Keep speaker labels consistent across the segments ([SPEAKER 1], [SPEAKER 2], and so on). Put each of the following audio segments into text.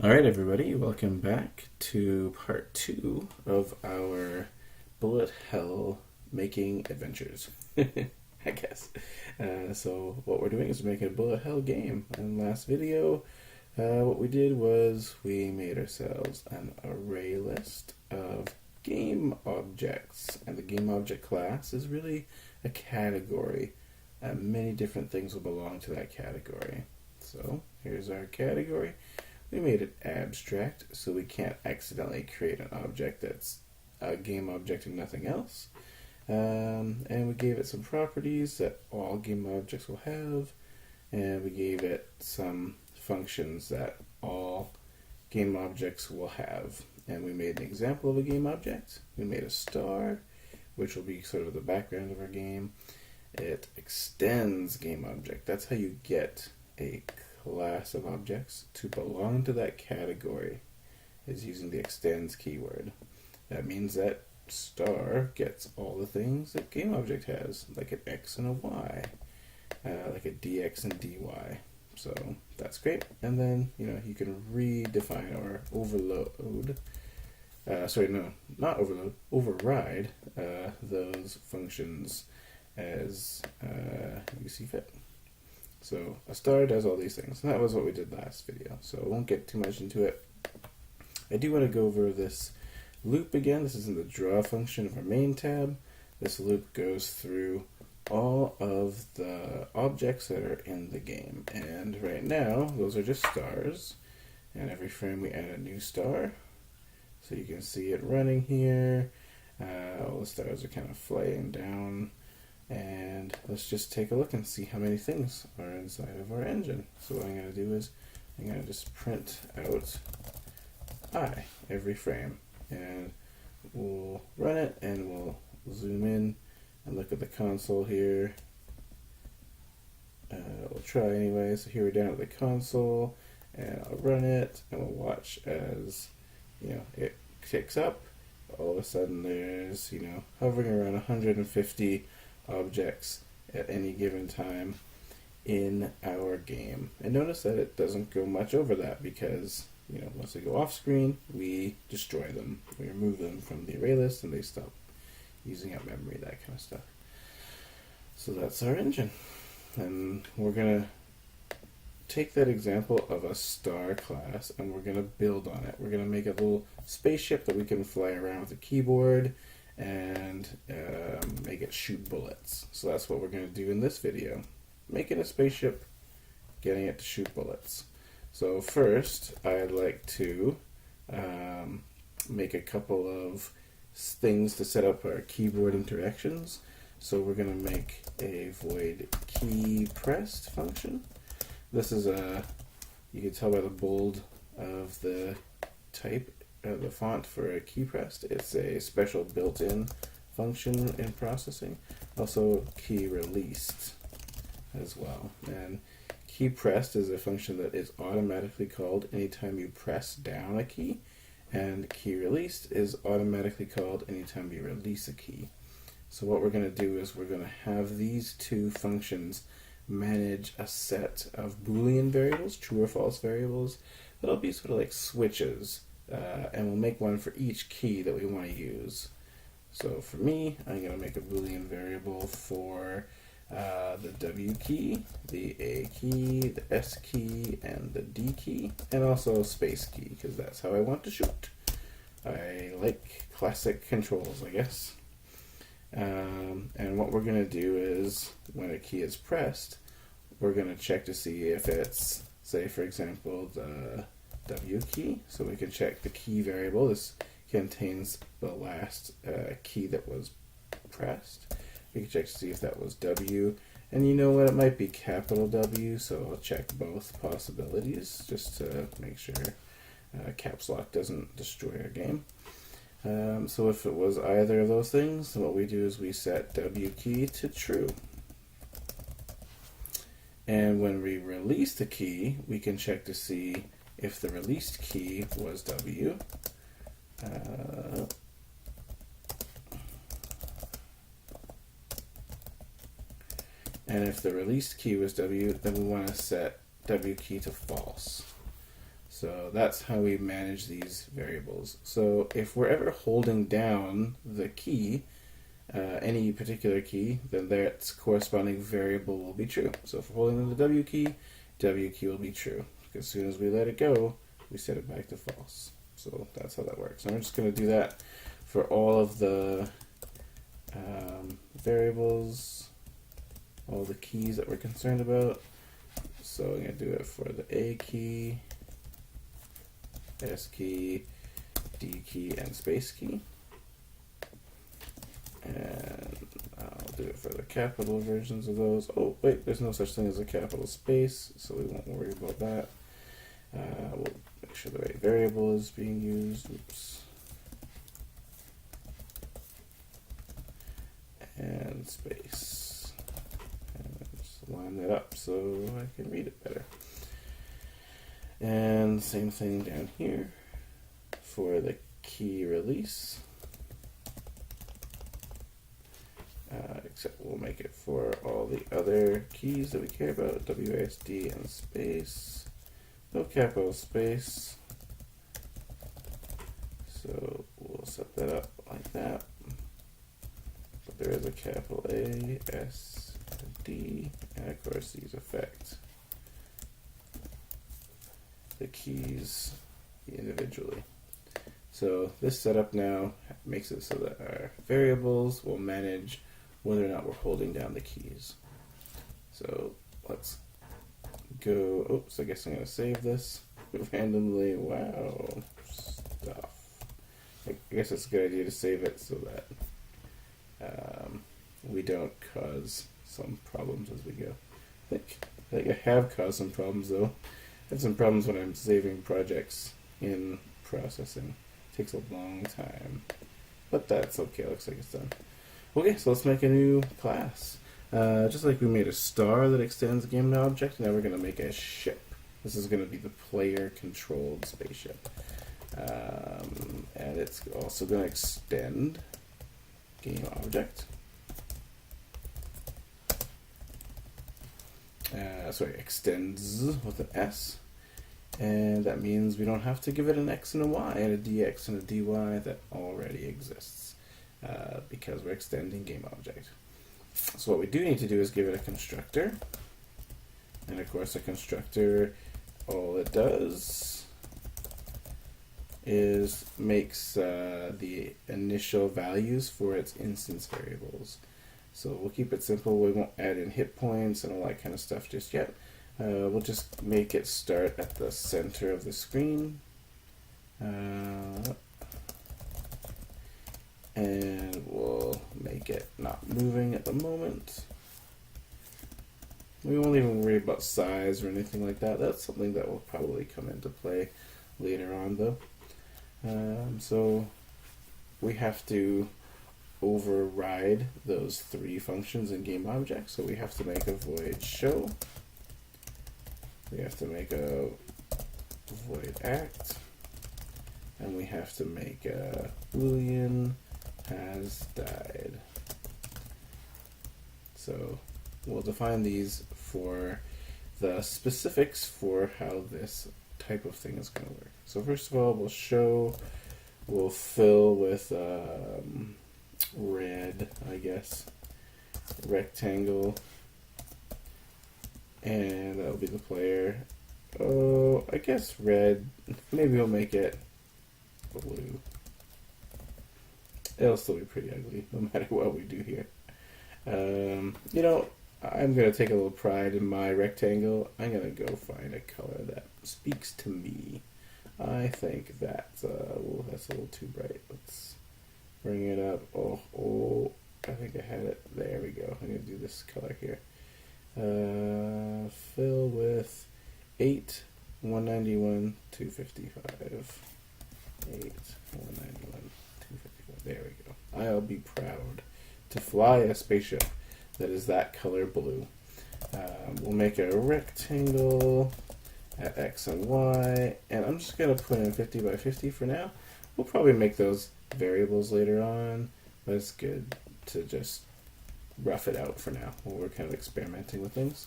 [SPEAKER 1] Alright, everybody, welcome back to part 2 of our Bullet Hell making adventures. I guess. So, what we're doing is making a Bullet Hell game. In the last video, what we did was we made ourselves an array list of game objects. And the game object class is really a category. Many different things will belong to that category. So, here's our category. We made it abstract so we can't accidentally create an object that's a game object and nothing else. And we gave it some properties that all game objects will have, and we gave it some functions that all game objects will have. And we made an example of a game object. We made a star, which will be sort of the background of our game. It extends game object. That's how you get a class of objects to belong to that category, is using the extends keyword. That means that star gets all the things that game object has, like an x and a y, like a dx and dy. So that's great. And then you can redefine or overload. Not overload. Override those functions as you see fit. So a star does all these things, and that was what we did last video, so I won't get too much into it. I do want to go over this loop again. This is in the draw function of our main tab. This loop goes through all of the objects that are in the game, and right now those are just stars, and every frame we add a new star. So you can see it running here. All the stars are kind of flying down. And let's just take a look and see how many things are inside of our engine. So what I'm going to do is I'm going to just print out I every frame, and we'll run it and we'll zoom in and look at the console here. We'll try anyway. So here we're down at the console, and I'll run it and we'll watch as it ticks up. All of a sudden there's hovering around 150 objects at any given time in our game. And notice that it doesn't go much over that because once they go off screen, we destroy them. We remove them from the array list and they stop using up memory, that kind of stuff. So that's our engine. And we're going to take that example of a star class and we're going to build on it. We're going to make a little spaceship that we can fly around with a keyboard and make it shoot bullets. So that's what we're going to do in this video. Making a spaceship, getting it to shoot bullets. So first, I'd like to make a couple of things to set up our keyboard interactions. So we're going to make a void key pressed function. This is you can tell by the bold of the type, the font for a key pressed. It's a special built-in function in processing. Also key released as well. And key pressed is a function that is automatically called anytime you press down a key, and key released is automatically called anytime you release a key. So what we're going to do is we're going to have these two functions manage a set of Boolean variables, true or false variables, that'll be sort of like switches. And we'll make one for each key that we want to use. So for me, I'm going to make a Boolean variable for the W key, the A key, the S key, and the D key, and also space key, because that's how I want to shoot. I like classic controls, I guess. And what we're going to do is, when a key is pressed, we're going to check to see if it's, say for example, the W key. So we can check the key variable. This contains the last key that was pressed. We can check to see if that was W. And you know what, it might be capital W, so I'll check both possibilities just to make sure caps lock doesn't destroy our game. So if it was either of those things, what we do is we set W key to true. And when we release the key, we can check to see if the released key was W. And if the released key was W, then we want to set W key to false. So that's how we manage these variables. So if we're ever holding down the key, any particular key, then that corresponding variable will be true. So if we're holding down the W key will be true. As soon as we let it go, we set it back to false. So that's how that works. And I'm just going to do that for all of the variables, all the keys that we're concerned about. So I'm going to do it for the A key, S key, D key, and space key. And I'll do it for the capital versions of those. Oh, wait, there's no such thing as a capital space, so we won't worry about that. We'll make sure the right variable is being used. Oops. And space. And just line that up so I can read it better. And same thing down here for the key release. Except we'll make it for all the other keys that we care about, WASD and space. No capital space. So we'll set that up like that. But there is a capital A, S, and D, and of course these affect the keys individually. So this setup now makes it so that our variables will manage whether or not we're holding down the keys. So let's go. Oops, I guess I'm going to save this randomly. Wow, stuff. I guess it's a good idea to save it so that we don't cause some problems as we go. I think I have caused some problems though. I have some problems when I'm saving projects in processing. It takes a long time, but that's okay. Looks like it's done. Okay, so let's make a new class. Just like we made a star that extends a game object, now we're going to make a ship. This is going to be the player-controlled spaceship. And it's also going to extend game object. Extends with an S. And that means we don't have to give it an X and a Y and a DX and a DY that already exists. Because we're extending game object. So what we do need to do is give it a constructor. And of course a constructor, all it does is makes the initial values for its instance variables. So we'll keep it simple. We won't add in hit points and all that kind of stuff just yet. We'll just make it start at the center of the screen. And we'll make it not moving at the moment. We won't even worry about size or anything like that. That's something that will probably come into play later on though. So we have to override those three functions in game object. So we have to make a void show. We have to make a void act. And we have to make a boolean has died. So we'll define these for the specifics for how this type of thing is going to work. So first of all, we'll fill with red, I guess, rectangle, and that'll be the player. Oh, I guess red. Maybe we'll make it blue. It'll still be pretty ugly, no matter what we do here. You know, I'm going to take a little pride in my rectangle. I'm going to go find a color that speaks to me. I think that's a little too bright. Let's bring it up. Oh, I think I had it. There we go. I'm going to do this color here. Fill with 8, 191, 255. 8, 191, 255. There we go. I'll be proud to fly a spaceship that is that color blue. We'll make a rectangle at X and Y, and I'm just going to put in 50 by 50 for now. We'll probably make those variables later on, but it's good to just rough it out for now while we're kind of experimenting with things.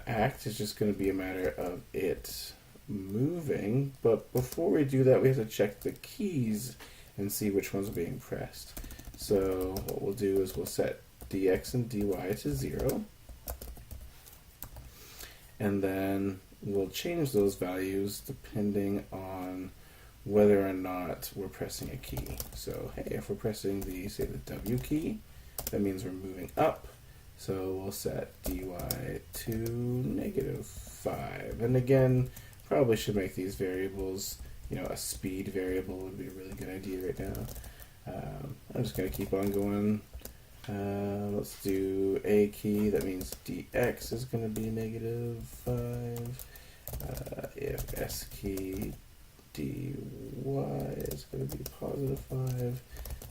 [SPEAKER 1] Act is just going to be a matter of it moving, but before we do that, we have to check the keys and see which ones are being pressed. So what we'll do is we'll set dx and dy to 0, and then we'll change those values depending on whether or not we're pressing a key. So hey, if we're pressing the, say, the W key, that means we're moving up. So we'll set dy to -5. And again, probably should make these variables, a speed variable would be a really good idea right now. I'm just going to keep on going. Let's do a key, that means dx is going to be -5. If s key, dy is going to be +5.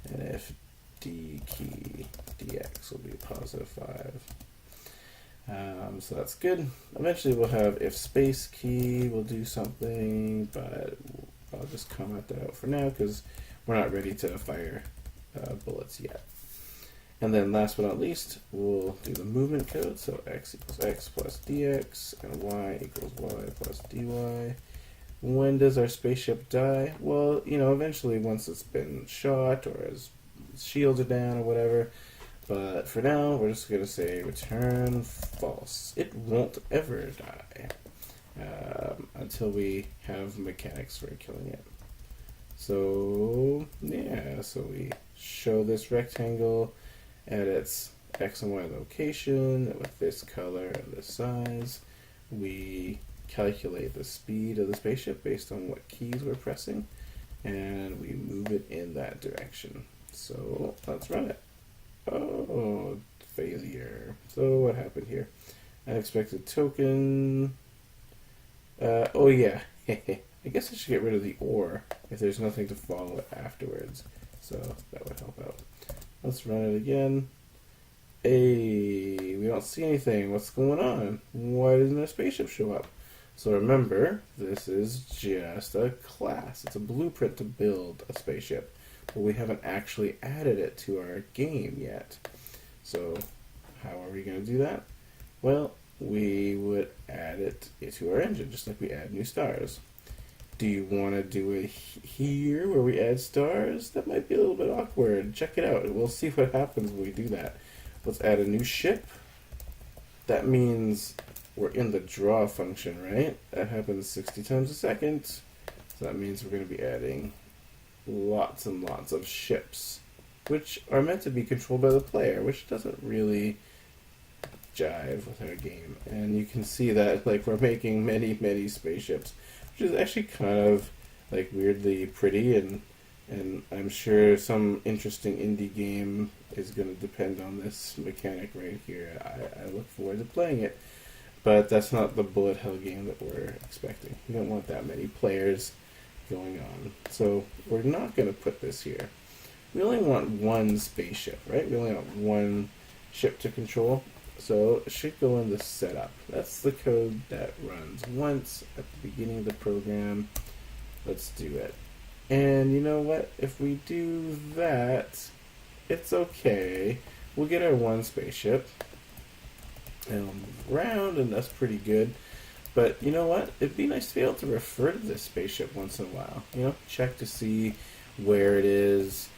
[SPEAKER 1] And if d key, dx will be +5. So that's good. Eventually we'll have if space key will do something, but I'll just comment that out for now because we're not ready to fire bullets yet. And then last but not least, we'll do the movement code. So x equals x plus dx and y equals y plus dy. When does our spaceship die? Well, eventually once it's been shot or as shields are down or whatever. But for now, we're just going to say return false. It won't ever die until we have mechanics for killing it. So, yeah, so we show this rectangle at its x and y location with this color and this size. We calculate the speed of the spaceship based on what keys we're pressing, and we move it in that direction. So let's run it. Oh, failure. So what happened here? Unexpected token. Oh yeah. I guess I should get rid of the or if there's nothing to follow it afterwards. So that would help out. Let's run it again. Hey, we don't see anything. What's going on? Why doesn't our spaceship show up? So remember, this is just a class. It's a blueprint to build a spaceship. But we haven't actually added it to our game yet. So how are we going to do that? Well, we would add it to our engine, just like we add new stars. Do you want to do it here where we add stars? That might be a little bit awkward. Check it out. We'll see what happens when we do that. Let's add a new ship. That means we're in the draw function, right? That happens 60 times a second. So that means we're going to be adding lots and lots of ships, which are meant to be controlled by the player, which doesn't really jive with our game. And you can see that we're making many spaceships, which is actually kind of weirdly pretty, and I'm sure some interesting indie game is going to depend on this mechanic right here. I look forward to playing it, but that's not the bullet hell game that we're expecting. We don't want that many players going on. So we're not going to put this here. We only want one spaceship, right? We only want one ship to control. So it should go in the setup. That's the code that runs once at the beginning of the program. Let's do it. And you know what? If we do that, it's okay. We'll get our one spaceship and it'll move around, and that's pretty good. But you know what? It'd be nice to be able to refer to this spaceship once in a while. Check to see where it is,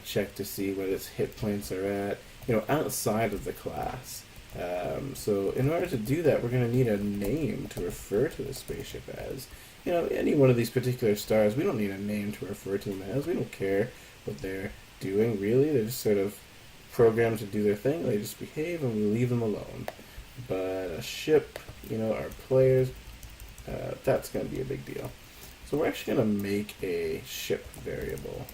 [SPEAKER 1] check to see what its hit points are at, outside of the class. So in order to do that, we're going to need a name to refer to the spaceship as. Any one of these particular stars, we don't need a name to refer to them as. We don't care what they're doing, really. They're just sort of programmed to do their thing. They just behave, and we leave them alone. But a ship, our players, that's going to be a big deal. So we're actually going to make a ship variable.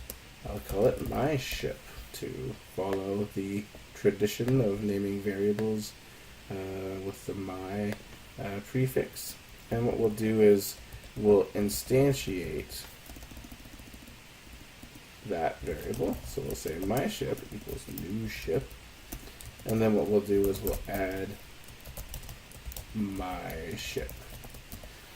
[SPEAKER 1] I'll call it my ship to follow the tradition of naming variables with the my prefix. And what we'll do is we'll instantiate that variable. So we'll say my ship equals new ship. And then what we'll do is we'll add my ship.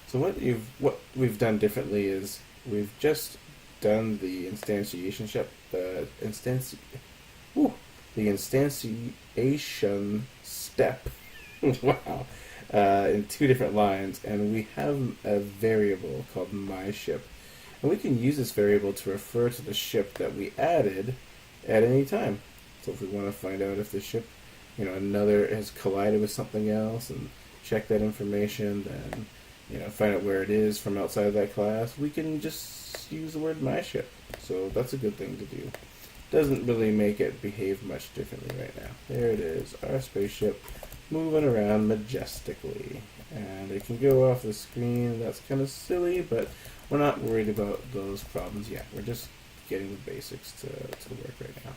[SPEAKER 1] So what we've done differently is we've just done the instantiation step. Wow. in two different lines, and we have a variable called myShip. And we can use this variable to refer to the ship that we added at any time. So if we want to find out if the ship, another has collided with something else and check that information, then, find out where it is from outside of that class, we can just use the word myShip. So that's a good thing to do. Doesn't really make it behave much differently right now. There it is, our spaceship moving around majestically. And it can go off the screen. That's kind of silly, but we're not worried about those problems yet. We're just getting the basics to work right now.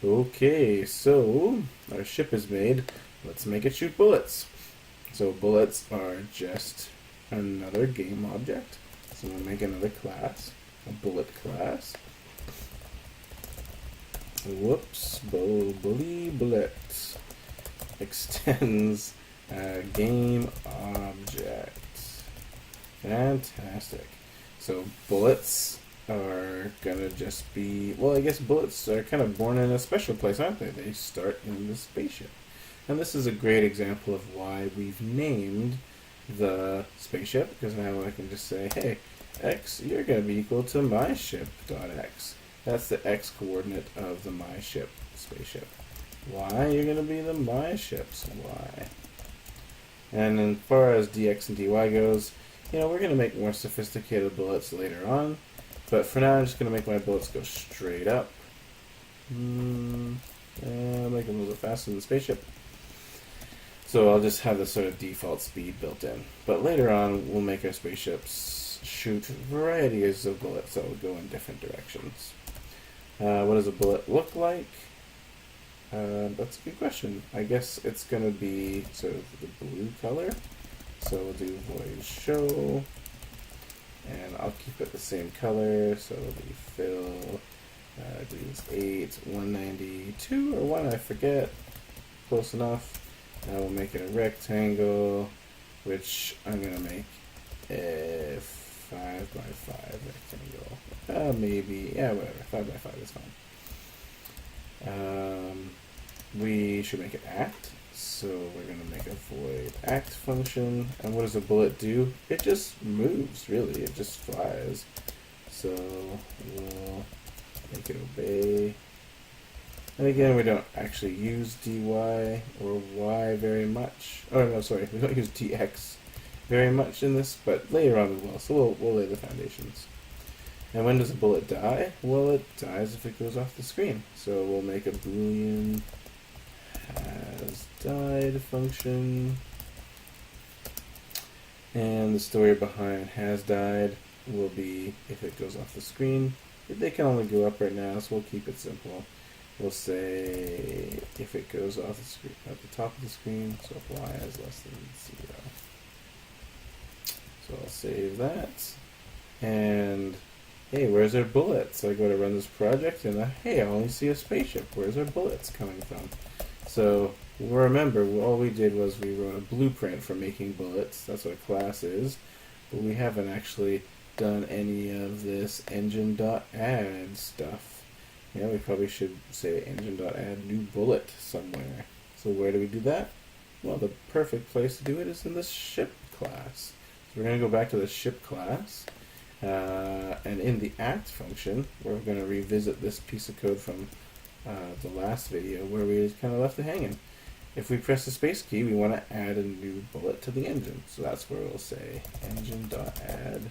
[SPEAKER 1] Okay, so our ship is made. Let's make it shoot bullets. So bullets are just another game object. So we'll make another class, a bullet class. Whoops, bully bullet extends game object. Fantastic. So bullets are gonna just be, well, I guess bullets are kind of born in a special place, aren't they? They start in the spaceship. And this is a great example of why we've named the spaceship, because now I can just say, hey, X, you're going to be equal to myShip.x. That's the X coordinate of the myShip spaceship. Y, you're going to be the myShip's Y. And as far as dx and dy goes, we're going to make more sophisticated bullets later on. But for now, I'm just going to make my bullets go straight up. Make them a little bit faster than the spaceship. So I'll just have this sort of default speed built in. But later on, we'll make our spaceships shoot varieties of bullets that will go in different directions. What does a bullet look like? That's a good question. I guess it's going to be sort of the blue color. So we'll do void show. And I'll keep it the same color. So it'll be fill. Do this 8, 192, or 1, I forget. Close enough. Now we'll make it a rectangle, which I'm going to make a 5 by 5 rectangle. Maybe, yeah, whatever, 5 by 5 is fine. We should make it act, so we're going to make a void act function. And what does a bullet do? It just moves, really, it just flies. So we'll make it obey. And again, we don't actually use dy or y very much. Oh no, sorry, we don't use dx very much in this, but later on we will. So we'll lay the foundations. And when does a bullet die? Well, it dies if it goes off the screen. So we'll make a boolean has died function. And the story behind has died will be if it goes off the screen. They can only go up right now, so we'll keep it simple. We'll say if it goes off the screen at the top of the screen, so if y is less than 0. So I'll save that. And hey, where's our bullets? So I go to run this project and hey, I only see a spaceship. Where's our bullets coming from? So remember, all we did was we wrote a blueprint for making bullets. That's what a class is. But we haven't actually done any of this engine.add stuff. Yeah, we probably should say engine.add new bullet somewhere. So where do we do that? Well, the perfect place to do it is in the ship class. So we're going to go back to the ship class. And in the act function, we're going to revisit this piece of code from the last video where we kind of left it hanging. If we press the space key, we want to add a new bullet to the engine. So that's where we'll say engine.add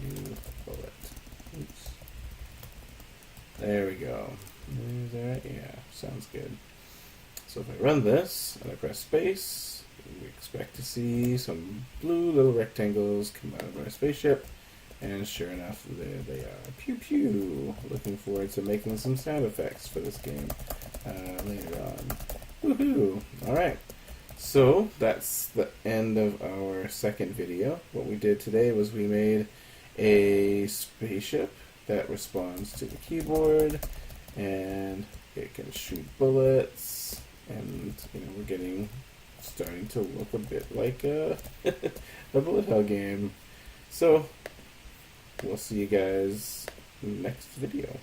[SPEAKER 1] new bullet. Oops. There we go. Is that right? Yeah, sounds good. So if I run this and I press space, we expect to see some blue little rectangles come out of our spaceship. And sure enough, there they are. Pew pew! Looking forward to making some sound effects for this game later on. Woohoo! Alright, so that's the end of our second video. What we did today was we made a spaceship that responds to the keyboard, and it can shoot bullets, and we're starting to look a bit like a bullet hell game. So we'll see you guys next video.